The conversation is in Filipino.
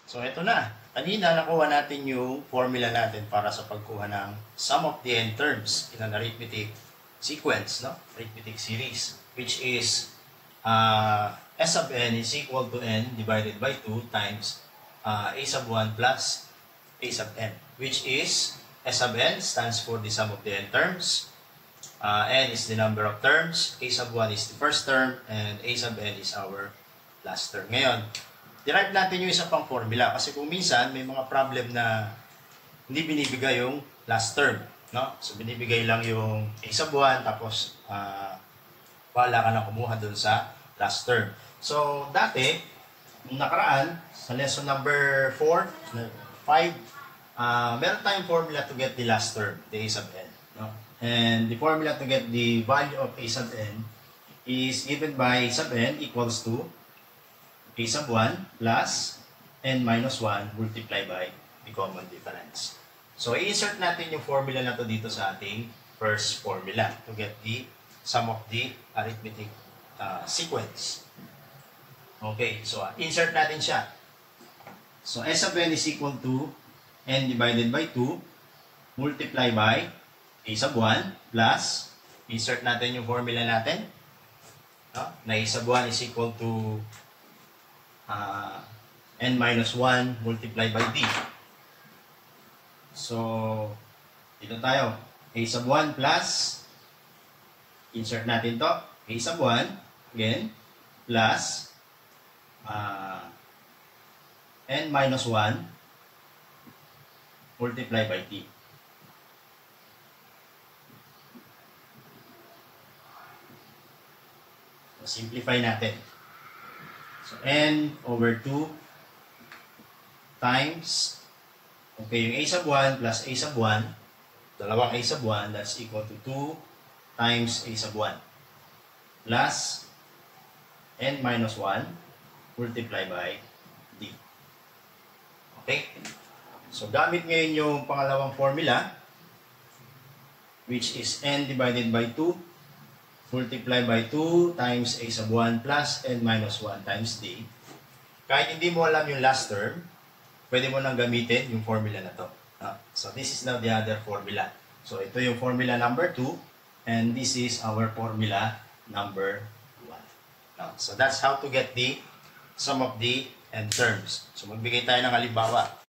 So, ito na. Kanina, nakuha natin yung formula natin para sa pagkuha ng sum of the n terms in an arithmetic sequence, no? Arithmetic series, which is s sub n is equal to n divided by 2 times a sub 1 plus a sub n, which is s sub n stands for the sum of the n terms, n is the number of terms, a sub 1 is the first term, and a sub n is our last term. Ngayon, derive natin yung isa pang formula kasi kung minsan may mga problem na hindi binibigay yung last term, no? So binibigay lang yung a sub 1 tapos wala ka na kumuha dun sa last term. So dati, nung nakaraan, sa lesson number 4, 5, meron tayong formula to get the last term, the a sub n, no? And the formula to get the value of a sub n is given by a sub n equals to a sub 1 plus n minus 1 multiplied by the common difference. So, i-insert natin yung formula na to dito sa ating first formula to get the sum of the arithmetic sequence. Okay, so insert natin siya. So, s sub n is equal to n divided by 2 multiplied by a sub 1 plus, insert natin yung formula natin, no? Na a sub 1 is equal to n minus 1 multiplied by d. So, dito tayo. A sub 1 plus, insert natin to, a sub 1, again, plus n minus 1 multiplied by d. So, simplify natin. So, n over 2 times, okay, yung a sub 1 plus a sub 1, dalawang a sub 1, that's equal to 2 times a sub 1 plus n minus 1 multiplied by d. Okay? So, gamit ngayon yung pangalawang formula, which is n divided by 2 multiplied by 2 times a sub 1 plus n minus 1 times d. Kahit hindi mo alam yung last term, pwede mo nang gamitin yung formula na to. So this is now the other formula. So ito yung formula number 2 and this is our formula number 1. So that's how to get the sum of the n terms. So magbigay tayo ng halimbawa.